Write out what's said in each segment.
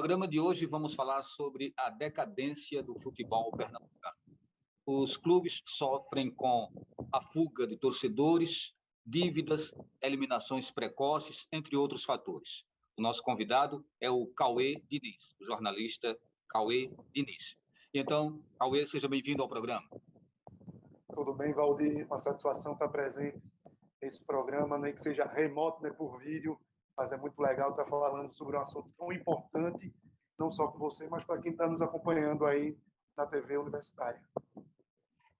programa de hoje vamos falar sobre a decadência do futebol pernambucano. Os clubes sofrem com a fuga de torcedores, dívidas, eliminações precoces, entre outros fatores. O nosso convidado é o Cauê Diniz, o jornalista Cauê Diniz. E então, Cauê, seja bem-vindo ao programa. Tudo bem, Valdir? Uma satisfação estar presente nesse programa, nem que seja remoto, né, por vídeo, mas é muito legal estar falando sobre um assunto tão importante, não só com você, mas para quem está nos acompanhando aí na TV Universitária.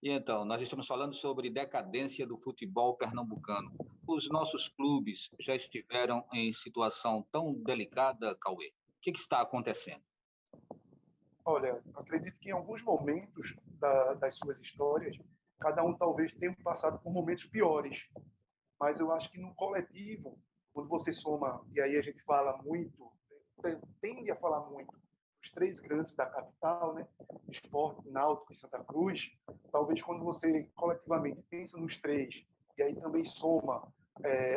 E então, nós estamos falando sobre decadência do futebol pernambucano. Os nossos clubes já estiveram em situação tão delicada, Cauê? O que está acontecendo? Olha, acredito que em alguns momentos das suas histórias, cada um talvez tenha passado por momentos piores, mas eu acho que no coletivo, quando você soma, e aí a gente fala muito, tende a falar muito, os três grandes da capital, né? Sport, Náutico e Santa Cruz, talvez quando você coletivamente pensa nos três, e aí também soma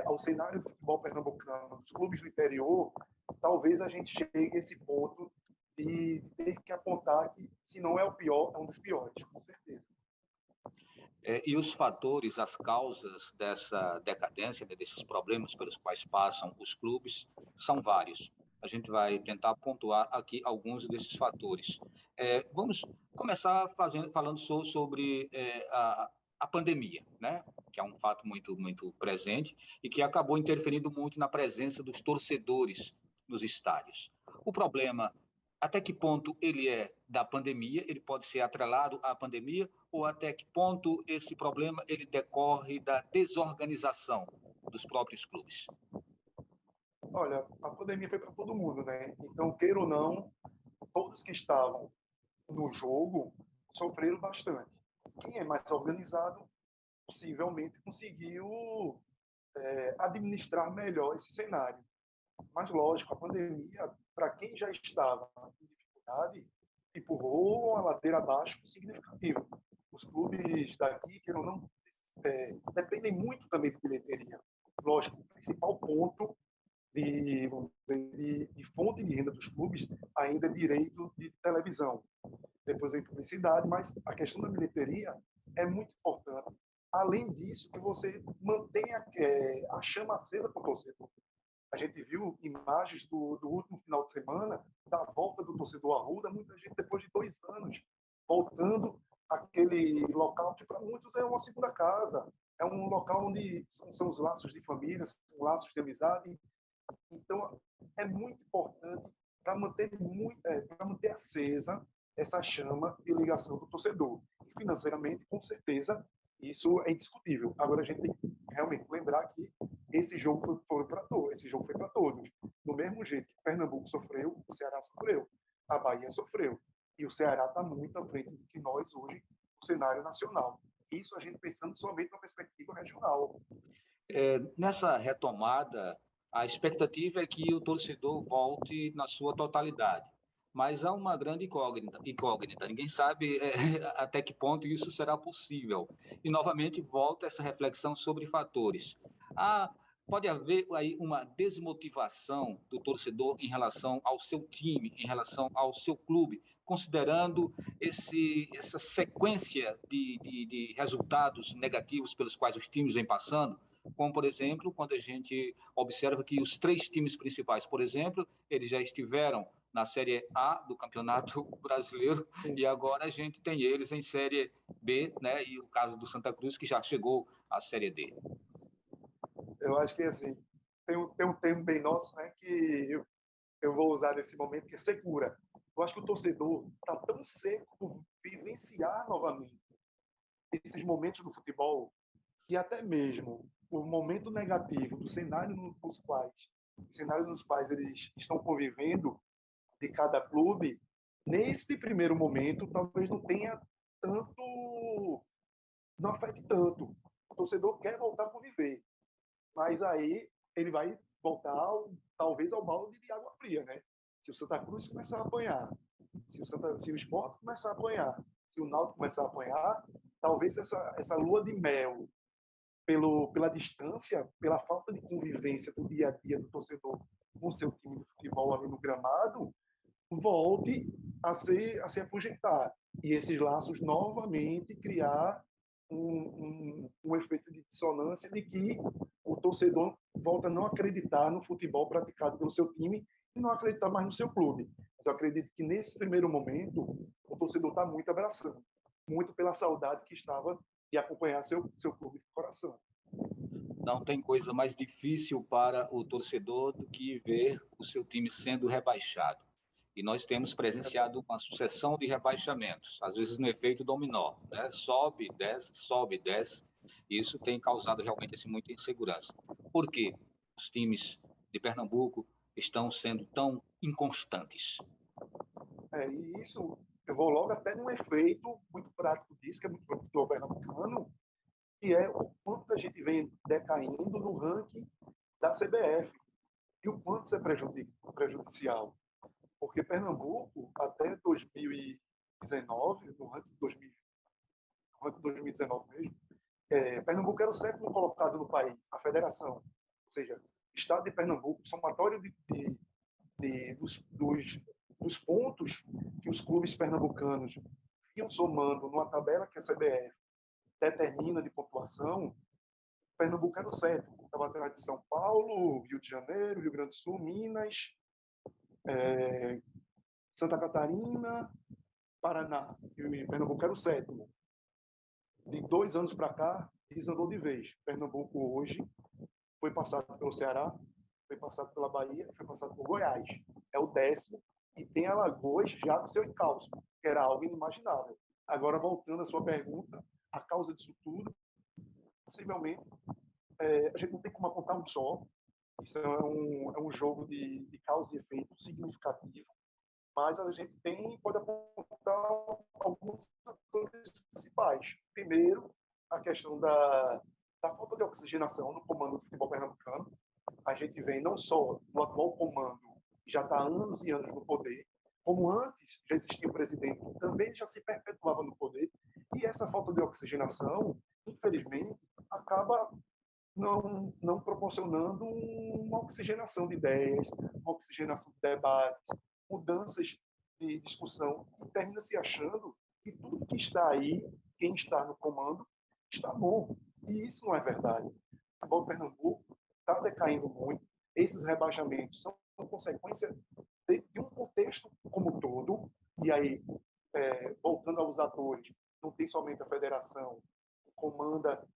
ao cenário do futebol pernambucano, dos clubes do interior, talvez a gente chegue a esse ponto de ter que apontar que, se não é o pior, é um dos piores, com certeza. E os fatores, as causas dessa decadência, desses problemas pelos quais passam os clubes, são vários. A gente vai tentar pontuar aqui alguns desses fatores. Vamos começar falando sobre a pandemia, né? Que é um fato muito presente e que acabou interferindo muito na presença dos torcedores nos estádios. O problema, até que ponto ele é da pandemia, ele pode ser atrelado à pandemia, ou até que ponto esse problema ele decorre da desorganização dos próprios clubes? Olha, a pandemia foi para todo mundo, né? Então, queira ou não, todos que estavam no jogo sofreram bastante. Quem é mais organizado, possivelmente conseguiu administrar melhor esse cenário. Mas, lógico, a pandemia, para quem já estava em dificuldade, empurrou a ladeira abaixo significativo. Os clubes daqui, queiram ou não, dependem muito também de bilheteria. Lógico, o principal ponto de fonte de renda dos clubes ainda é direito de televisão. Depois vem publicidade, mas a questão da bilheteria é muito importante. Além disso, que você mantenha a chama acesa para o torcedor. A gente viu imagens do último final de semana, da volta do torcedor Arruda, muita gente depois de 2 anos, voltando àquele local que para muitos é uma segunda casa, é um local onde são os laços de família, são laços de amizade. Então, é muito importante para manter acesa essa chama de ligação do torcedor. E financeiramente, com certeza, isso é indiscutível. Agora, a gente tem que realmente lembrar que esse jogo foi para todos. Esse jogo foi para todos. Do mesmo jeito que Pernambuco sofreu, o Ceará sofreu, a Bahia sofreu. E o Ceará está muito à frente do que nós hoje, no cenário nacional. Isso a gente pensando somente na perspectiva regional. Nessa retomada, a expectativa é que o torcedor volte na sua totalidade. Mas há uma grande incógnita. Ninguém sabe até que ponto isso será possível. E, novamente, volta essa reflexão sobre fatores. Pode haver aí uma desmotivação do torcedor em relação ao seu time, em relação ao seu clube, considerando essa sequência de resultados negativos pelos quais os times vêm passando, como, por exemplo, quando a gente observa que os 3 times principais, por exemplo, eles já estiveram na Série A do Campeonato Brasileiro. Sim. E agora a gente tem eles em Série B, né? E o caso do Santa Cruz, que já chegou à Série D. Eu acho que, assim, tem um termo bem nosso, né, que eu vou usar nesse momento, que é secura. Eu acho que o torcedor está tão seco por vivenciar novamente esses momentos do futebol, que até mesmo o momento negativo do cenário nos quais eles estão convivendo, de cada clube, nesse primeiro momento, talvez não tenha tanto, não afete tanto. O torcedor quer voltar a conviver, mas aí ele vai voltar, talvez, ao balde de água fria, né? Se o Santa Cruz começar a apanhar, se o Sport começar a apanhar, se o Náutico começar a apanhar, talvez essa lua de mel, pela distância, pela falta de convivência do dia a dia do torcedor com seu time de futebol ali no gramado, volte a se afugentar. E esses laços novamente criar um efeito de dissonância de que o torcedor volta a não acreditar no futebol praticado pelo seu time e não acreditar mais no seu clube. Mas eu acredito que nesse primeiro momento o torcedor está muito abraçando, muito pela saudade que estava de acompanhar seu clube de coração. Não tem coisa mais difícil para o torcedor do que ver o seu time sendo rebaixado. E nós temos presenciado uma sucessão de rebaixamentos, às vezes no efeito dominó, né? Sobe, desce. E isso tem causado realmente muita insegurança. Por quê? Os times de Pernambuco estão sendo tão inconstantes. E isso, eu vou logo até num efeito muito prático disso, que é muito prático do pernambucano, que é o quanto a gente vem decaindo no ranking da CBF e o quanto isso é prejudicial. Porque Pernambuco, até 2019, no ranking 2019 mesmo, Pernambuco era o sétimo colocado no país, a federação. Ou seja, o estado de Pernambuco, somatório dos pontos que os clubes pernambucanos vinham somando numa tabela que a CBF determina de pontuação, Pernambuco era o sétimo. Estava atrás de São Paulo, Rio de Janeiro, Rio Grande do Sul, Minas, Santa Catarina, Paraná. E Pernambuco era o sétimo. De 2 anos para cá, desandou de vez. Pernambuco hoje foi passado pelo Ceará, foi passado pela Bahia, foi passado por Goiás. É o 10º e tem Alagoas já no seu encalço, que era algo inimaginável. Agora, voltando à sua pergunta, a causa disso tudo, possivelmente, a gente não tem como apontar um só. Isso é um jogo de causa e efeito significativo, mas a gente pode apontar alguns fatores principais. Primeiro, a questão da falta de oxigenação no comando do futebol pernambucano. A gente vem não só do atual comando, que já está há anos e anos no poder, como antes já existia um presidente que também já se perpetuava no poder, e essa falta de oxigenação, infelizmente, acaba não proporcionando uma oxigenação de ideias, uma oxigenação de debates, mudanças de discussão, e termina se achando que tudo que está aí, quem está no comando, está bom. E isso não é verdade. O futebol de Pernambuco está decaindo muito. Esses rebaixamentos são consequência de um contexto como um todo. E aí, voltando aos atores, não tem somente a federação que comanda,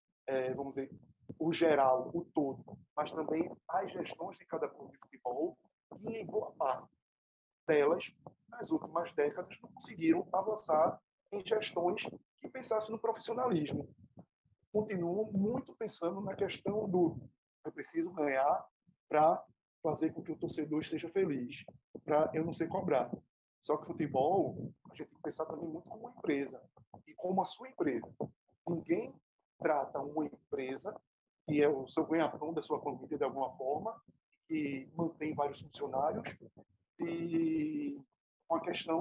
vamos dizer, o geral, o todo, mas também as gestões de cada clube de futebol, que em boa parte delas, nas últimas décadas, não conseguiram avançar em gestões que pensassem no profissionalismo. Continuam muito pensando na questão do eu preciso ganhar para fazer com que o torcedor esteja feliz, para eu não ser cobrado. Só que futebol, a gente tem que pensar também muito como uma empresa, e como a sua empresa. Ninguém trata uma empresa que é o seu ganha-pão da sua família de alguma forma, que mantém vários funcionários, e uma questão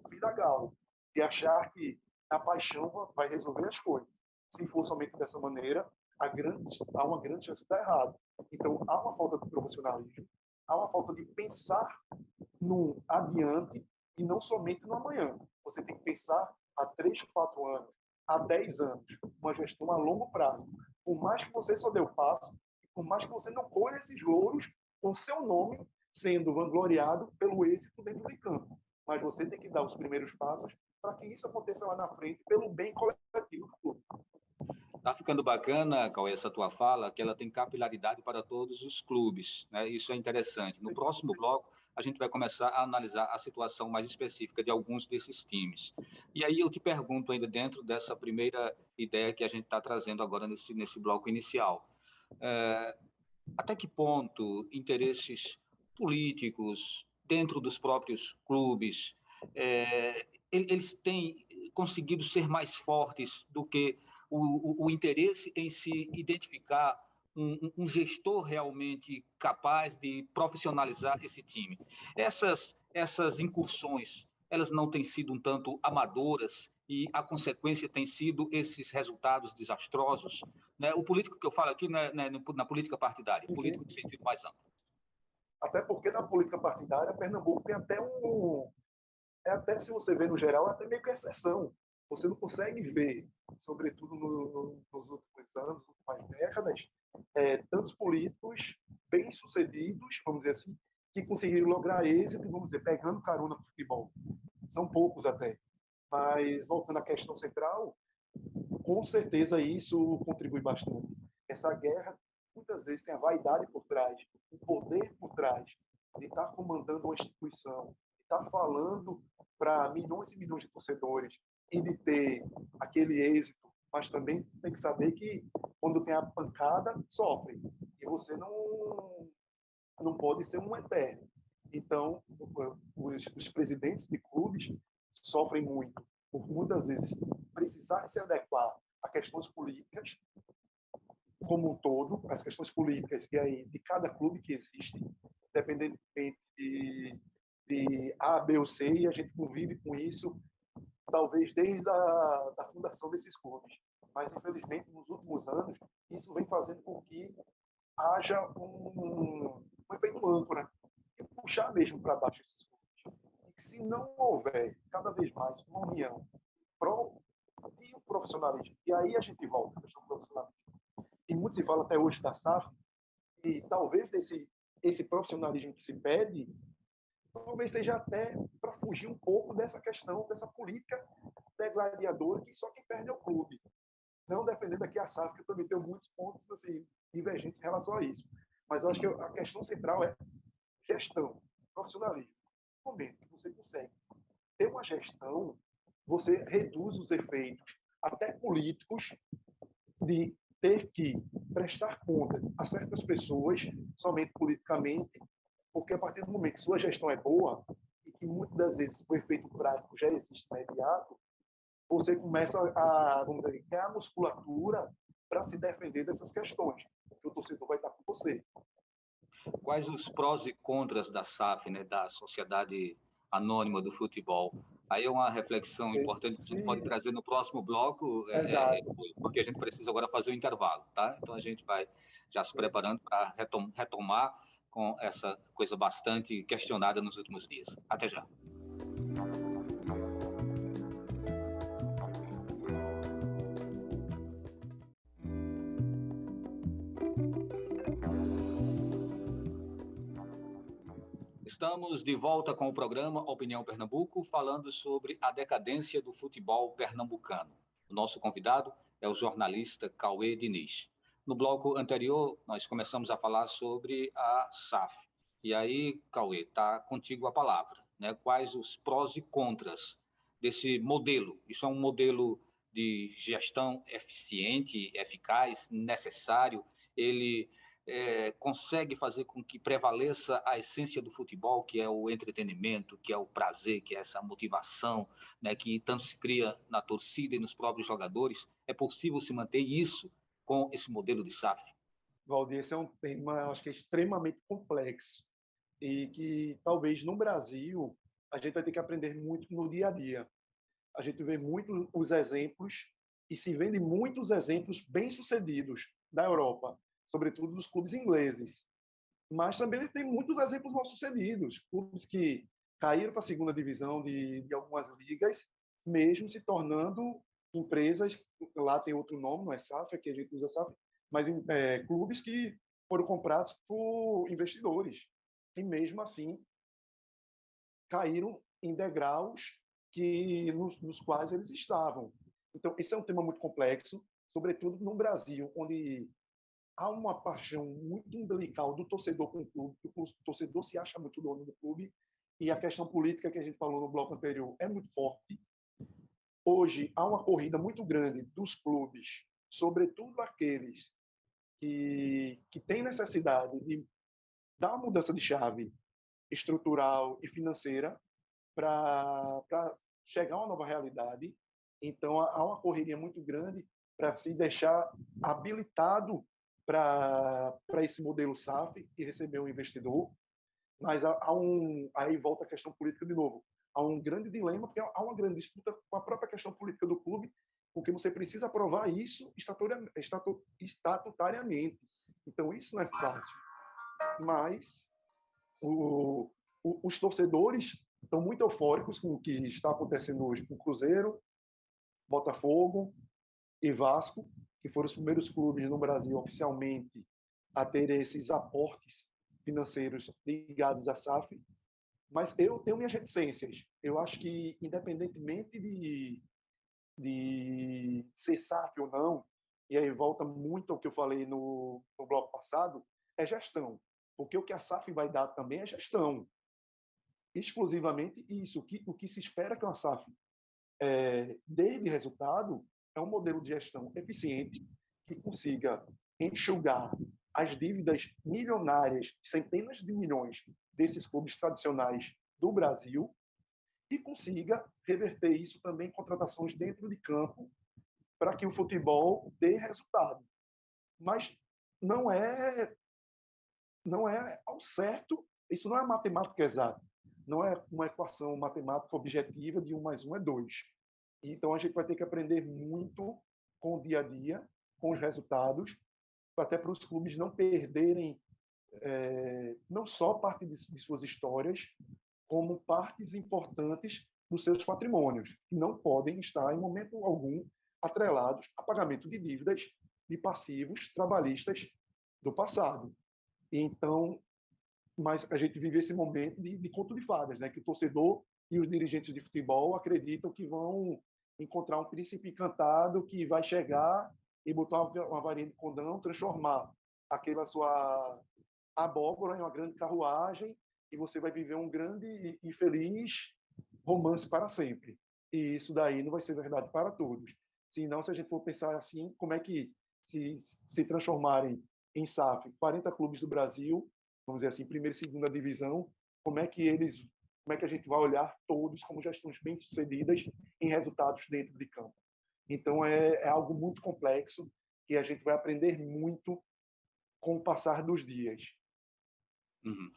vidagal, de achar que a paixão vai resolver as coisas. Se for somente dessa maneira, há uma grande chance de dar errado. Então, há uma falta de profissionalismo, há uma falta de pensar no adiante e não somente no amanhã. Você tem que pensar há 3, 4 anos, há 10 anos, uma gestão a longo prazo. Por mais que você só dê o passo, por mais que você não colhe esses louros com seu nome sendo vangloriado pelo êxito dentro de campo. Mas você tem que dar os primeiros passos para que isso aconteça lá na frente pelo bem coletivo do clube. Está ficando bacana, Cauê, essa tua fala, que ela tem capilaridade para todos os clubes, né? Isso é interessante. No próximo bloco, a gente vai começar a analisar a situação mais específica de alguns desses times. E aí eu te pergunto ainda dentro dessa primeira ideia que a gente está trazendo agora nesse bloco inicial. Até que ponto interesses políticos dentro dos próprios clubes, eles têm conseguido ser mais fortes do que o interesse em se identificar um gestor realmente capaz de profissionalizar esse time. Essas incursões, elas não têm sido um tanto amadoras e a consequência tem sido esses resultados desastrosos, né? O político que eu falo aqui não é na política partidária, político no sentido mais amplo. Até porque na política partidária, Pernambuco tem até até se você ver no geral, é até meio que exceção. Você não consegue ver, sobretudo nos últimos anos, nas últimas décadas, tantos políticos bem-sucedidos, vamos dizer assim, que conseguiram lograr êxito, vamos dizer, pegando carona para o futebol. São poucos até. Mas, voltando à questão central, com certeza isso contribui bastante. Essa guerra, muitas vezes, tem a vaidade por trás, o poder por trás, de estar comandando uma instituição, de estar falando para milhões e milhões de torcedores e de ter aquele êxito, mas também tem que saber que quando tem a pancada, sofre. E você não pode ser um eterno. Então, os presidentes de clubes sofrem muito, por muitas vezes precisar se adequar a questões políticas como um todo, as questões políticas e aí de cada clube que existe, independentemente de A, B ou C, e a gente convive com isso talvez desde da fundação desses clubes. Mas, infelizmente, nos últimos anos, isso vem fazendo com que haja um efeito âncora e puxar mesmo para baixo esses clubes. E que se não houver cada vez mais uma união e o profissionalismo, e aí a gente volta à questão do profissionalismo, e muito se fala até hoje da SAF, e talvez esse profissionalismo que se pede, talvez seja até para fugir um pouco dessa questão, dessa política degladiadora que só quem perde é o clube. Não defendendo aqui a SAF, que eu também tenho muitos pontos assim, divergentes em relação a isso. Mas eu acho que a questão central é gestão, profissionalismo. No momento que você consegue ter uma gestão, você reduz os efeitos, até políticos, de ter que prestar contas a certas pessoas, somente politicamente, porque a partir do momento que sua gestão é boa, e que muitas das vezes o efeito prático já existe imediato, você começa a, vamos dizer, ganhar musculatura para se defender dessas questões, porque o torcedor vai estar com você. Quais os prós e contras da SAF, né, da Sociedade Anônima do Futebol? Aí é uma reflexão importante que a gente pode trazer no próximo bloco, porque a gente precisa agora fazer o intervalo, tá? Então a gente vai já se preparando para retomar com essa coisa bastante questionada nos últimos dias. Até já. Estamos de volta com o programa Opinião Pernambuco, falando sobre a decadência do futebol pernambucano. O nosso convidado é o jornalista Cauê Diniz. No bloco anterior, nós começamos a falar sobre a SAF. E aí, Cauê, está contigo a palavra, né? Quais os prós e contras desse modelo? Isso é um modelo de gestão eficiente, eficaz, necessário? Ele consegue fazer com que prevaleça a essência do futebol, que é o entretenimento, que é o prazer, que é essa motivação, né, que tanto se cria na torcida e nos próprios jogadores. É possível se manter isso com esse modelo de SAF? Valdir, esse é um tema, eu acho que é extremamente complexo e que talvez no Brasil a gente vai ter que aprender muito no dia a dia. A gente vê muito os exemplos e se vende muitos exemplos bem-sucedidos da Europa, sobretudo dos clubes ingleses. Mas também tem muitos exemplos mal-sucedidos, clubes que caíram para a segunda divisão de algumas ligas, mesmo se tornando empresas, lá tem outro nome, não é SAF, aqui a gente usa SAF, mas clubes que foram comprados por investidores. E mesmo assim caíram em degraus nos quais eles estavam. Então, esse é um tema muito complexo, sobretudo no Brasil, onde há uma paixão muito umbilical do torcedor com o clube, o torcedor se acha muito dono do clube, e a questão política que a gente falou no bloco anterior é muito forte. Hoje, há uma corrida muito grande dos clubes, sobretudo aqueles que têm necessidade de dar uma mudança de chave estrutural e financeira para chegar a uma nova realidade. Então, há uma correria muito grande para se deixar habilitado para esse modelo SAF e receber um investidor. Mas aí volta a questão política de novo. Há um grande dilema, porque há uma grande disputa com a própria questão política do clube, porque você precisa aprovar isso estatutariamente. Então, isso não é fácil. Mas O, os torcedores estão muito eufóricos com o que está acontecendo hoje com o Cruzeiro, Botafogo e Vasco, que foram os primeiros clubes no Brasil oficialmente a ter esses aportes financeiros ligados à SAF. Mas eu tenho minhas reticências. Eu acho que, independentemente de ser SAF ou não, e aí volta muito ao que eu falei no bloco passado, é gestão. Porque o que a SAF vai dar também é gestão. Exclusivamente isso. O que se espera que uma SAF dê de resultado é um modelo de gestão eficiente que consiga enxugar as dívidas milionárias, centenas de milhões desses clubes tradicionais do Brasil e consiga reverter isso também em contratações dentro de campo para que o futebol dê resultado. Mas não é ao certo, isso não é matemática exata, não é uma equação matemática objetiva de 1 mais 1 é 2. Então a gente vai ter que aprender muito com o dia a dia, com os resultados, até para os clubes não perderem não só parte de suas histórias, como partes importantes dos seus patrimônios, que não podem estar, em momento algum, atrelados a pagamento de dívidas de passivos trabalhistas do passado. Então, mas a gente vive esse momento de conto de fadas, né? Que o torcedor e os dirigentes de futebol acreditam que vão encontrar um príncipe encantado que vai chegar e botar uma varinha de condão, transformar aquela sua abóbora em uma grande carruagem e você vai viver um grande e feliz romance para sempre. E isso daí não vai ser verdade para todos. Senão, se a gente for pensar assim, como é que se transformarem em SAF 40 clubes do Brasil, vamos dizer assim, primeira e segunda divisão, como é que a gente vai olhar todos como gestões bem-sucedidas em resultados dentro de campo? Então, é algo muito complexo que a gente vai aprender muito com o passar dos dias. Uhum.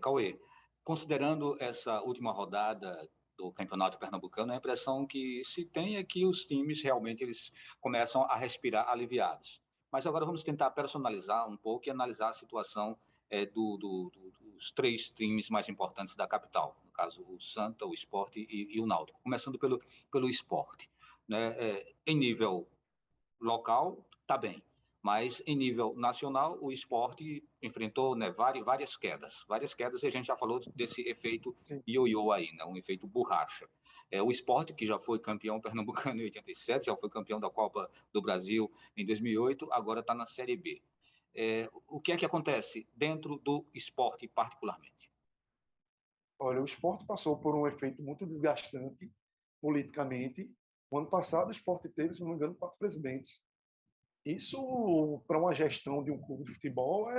Cauê, considerando essa última rodada do Campeonato Pernambucano, a impressão que se tem é que os times realmente eles começam a respirar aliviados. Mas agora vamos tentar personalizar um pouco e analisar a situação dos 3 times mais importantes da capital, no caso o Santa, o Sport e o Náutico. Começando pelo Sport. Né? Em nível local, está bem. Mas em nível nacional, o esporte enfrentou, né, várias quedas, e a gente já falou desse efeito Sim. ioiô aí, né, um efeito borracha. O esporte, que já foi campeão pernambucano em 87, já foi campeão da Copa do Brasil em 2008, agora está na Série B. O que é que acontece dentro do esporte particularmente? Olha, o esporte passou por um efeito muito desgastante politicamente. O ano passado, o esporte teve, se não me engano, 4 presidentes. Isso, para uma gestão de um clube de futebol,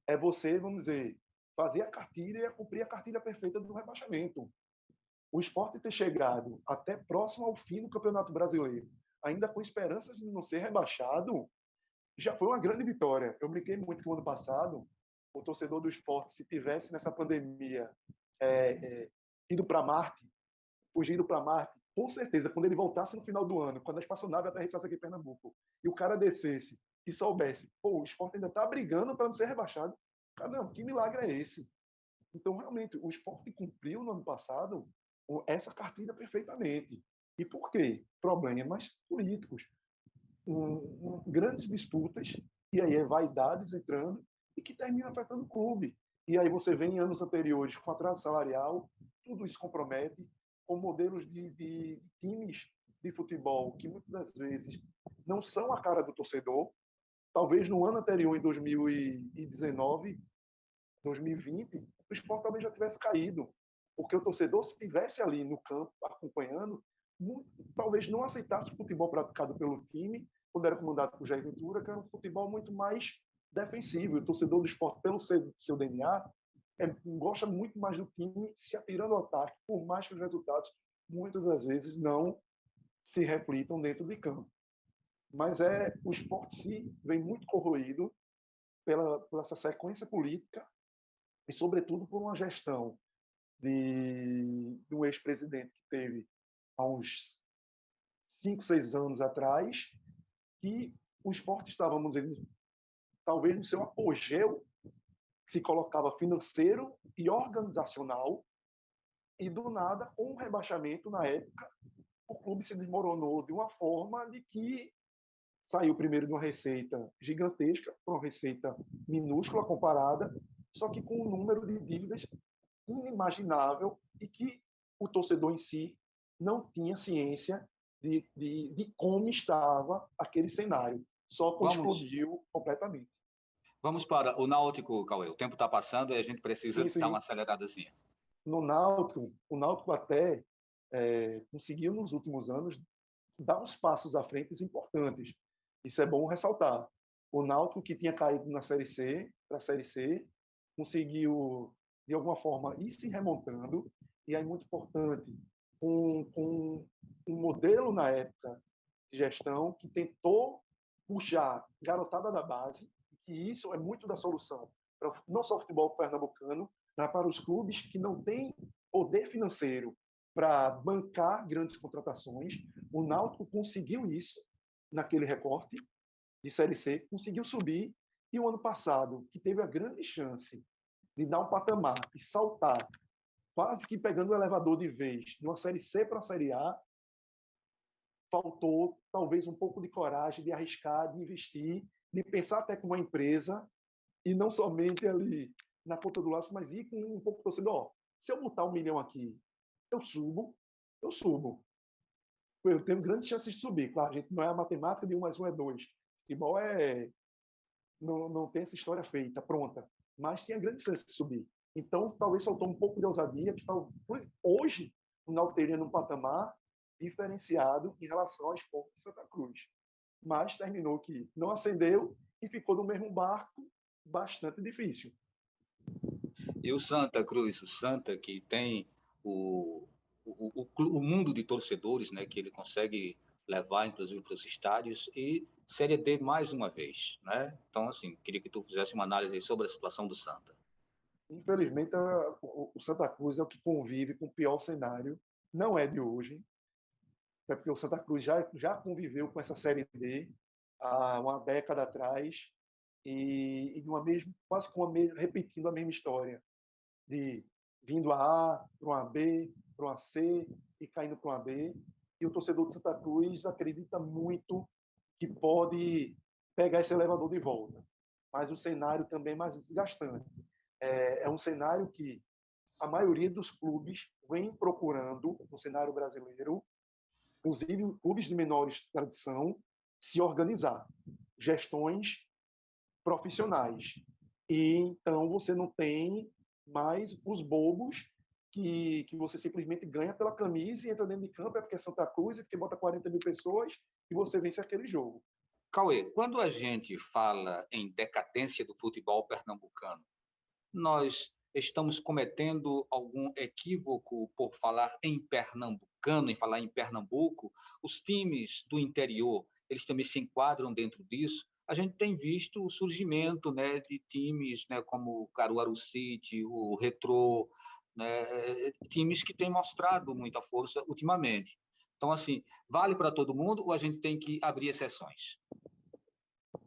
é você, vamos dizer, fazer a cartilha e cumprir a cartilha perfeita do rebaixamento. O esporte ter chegado até próximo ao fim do Campeonato Brasileiro, ainda com esperanças de não ser rebaixado, já foi uma grande vitória. Eu brinquei muito que o ano passado, o torcedor do esporte, se tivesse nessa pandemia ido para Marte, fugindo para Marte, com certeza, quando ele voltasse no final do ano, quando a espaçonave aterrissasse aqui em Pernambuco, e o cara descesse e soubesse, pô, o esporte ainda está brigando para não ser rebaixado, cara, não, que milagre é esse? Então, realmente, o esporte cumpriu no ano passado essa cartilha perfeitamente. E por quê? Problemas políticos, grandes disputas, e aí vaidades entrando, e que termina afetando o clube. E aí você vem em anos anteriores com atraso salarial, tudo isso compromete, com modelos de times de futebol que muitas das vezes não são a cara do torcedor. Talvez no ano anterior, em 2019, 2020, o esporte talvez já tivesse caído, porque o torcedor, se estivesse ali no campo acompanhando, talvez não aceitasse o futebol praticado pelo time, quando era comandado por Jair Ventura, que era um futebol muito mais defensivo. O torcedor do esporte, pelo seu DNA, gosta muito mais do time se atirando ao ataque, por mais que os resultados, muitas das vezes, não se reflitam dentro de campo. Mas o esporte sim vem muito corroído por essa sequência política e, sobretudo, por uma gestão de um ex-presidente que teve há uns 5, 6 anos atrás, que o esporte estava, vamos dizer, talvez no seu apogeu se colocava financeiro e organizacional, e do nada, com um rebaixamento na época, o clube se desmoronou de uma forma de que saiu primeiro de uma receita gigantesca para uma receita minúscula comparada, só que com um número de dívidas inimaginável e que o torcedor em si não tinha ciência de como estava aquele cenário. Só quando explodiu completamente. Vamos para o Náutico, Cauê. O tempo está passando e a gente precisa dar uma aceleradazinha. No Náutico, o Náutico até conseguiu, nos últimos anos, dar uns passos à frente importantes. Isso é bom ressaltar. O Náutico, que tinha caído na Série C, para a Série C, conseguiu, de alguma forma, ir se remontando, e é muito importante, com um modelo, na época, de gestão, que tentou puxar garotada da base, que isso é muito da solução, para não só o futebol pernambucano, mas para os clubes que não têm poder financeiro para bancar grandes contratações. O Náutico conseguiu isso naquele recorte de Série C, conseguiu subir, e o ano passado, que teve a grande chance de dar um patamar e saltar, quase que pegando o elevador de vez, de uma Série C para a Série A, faltou talvez um pouco de coragem de arriscar, de investir, de pensar até como uma empresa, e não somente ali na ponta do lápis, mas ir com um pouco de torcedor. Se eu botar 1 milhão aqui, eu subo. Eu tenho grandes chances de subir. Claro, a gente não é a matemática de 1 mais 1 é 2. Futebol não tem essa história feita, pronta. Mas tinha grandes chances de subir. Então, talvez faltou um pouco de ousadia, que hoje o Náutico teria num patamar diferenciado em relação ao Sport de Santa Cruz. Mas terminou que não acendeu e ficou no mesmo barco, bastante difícil. E o Santa Cruz, o Santa, que tem o mundo de torcedores, né, que ele consegue levar, inclusive, para os estádios, e Série D mais uma vez, né? Então, assim, queria que tu fizesse uma análise sobre a situação do Santa. Infelizmente, o Santa Cruz é o que convive com o pior cenário. Não é de hoje, até porque o Santa Cruz já conviveu com essa Série D há uma década atrás, e de uma mesma, quase com repetindo a mesma história, de vindo a A para uma B, para uma C e caindo para uma D. E o torcedor de Santa Cruz acredita muito que pode pegar esse elevador de volta. Mas o cenário também é mais desgastante. É um cenário que a maioria dos clubes vem procurando no cenário brasileiro, inclusive clubes de menores tradição, se organizar. Gestões profissionais. E então você não tem mais os bobos que você simplesmente ganha pela camisa e entra dentro de campo, é porque é Santa Cruz, é porque bota 40 mil pessoas e você vence aquele jogo. Cauê, quando a gente fala em decadência do futebol pernambucano, nós estamos cometendo algum equívoco por falar em pernambucano, em falar em Pernambuco? Os times do interior, eles também se enquadram dentro disso? A gente tem visto o surgimento, né, de times, né, como o Caruaru City, o Retrô, né, times que têm mostrado muita força ultimamente. Então, assim, vale para todo mundo ou a gente tem que abrir exceções?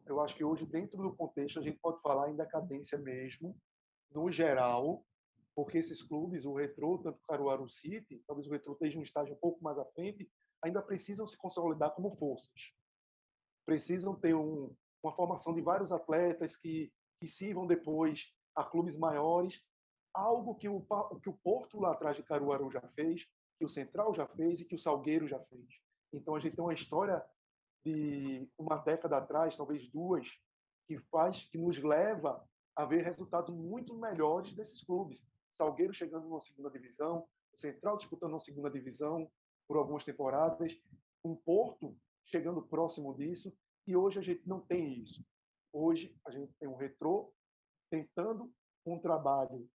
Eu acho que hoje, dentro do contexto, a gente pode falar em decadência mesmo, no geral, porque esses clubes, o Retrô, tanto o Caruaru City, talvez o Retrô esteja um estágio um pouco mais à frente, ainda precisam se consolidar como forças. Precisam ter uma formação de vários atletas que sirvam depois a clubes maiores, algo que o Porto lá atrás de Caruaru já fez, que o Central já fez e que o Salgueiro já fez. Então a gente tem uma história de uma década atrás, talvez 2, que nos leva a ver resultados muito melhores desses clubes. Salgueiro chegando numa segunda divisão, o Central disputando uma segunda divisão por algumas temporadas, um Porto chegando próximo disso, e hoje a gente não tem isso. Hoje a gente tem um Retrô tentando um trabalho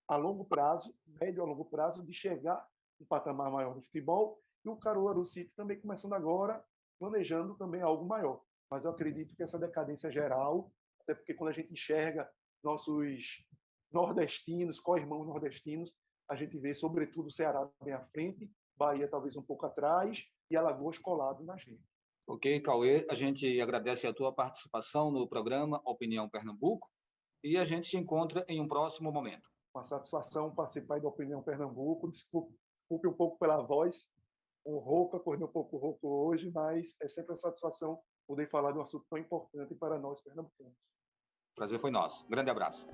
a longo prazo, médio a longo prazo, de chegar um patamar maior no futebol, e o Caruaru City também começando agora, planejando também algo maior. Mas eu acredito que essa decadência é geral, até porque quando a gente enxerga nossos nordestinos, co-irmãos nordestinos, a gente vê, sobretudo, o Ceará bem à frente, Bahia talvez um pouco atrás e Alagoas colado na gente. Ok, Cauê, a gente agradece a tua participação no programa Opinião Pernambuco. e a gente se encontra em um próximo momento. Uma satisfação participar do Opinião Pernambuco. Desculpe um pouco pela voz, um rouco, acordei um pouco rouco hoje, mas é sempre uma satisfação poder falar de um assunto tão importante para nós pernambucanos. O prazer foi nosso. Grande abraço.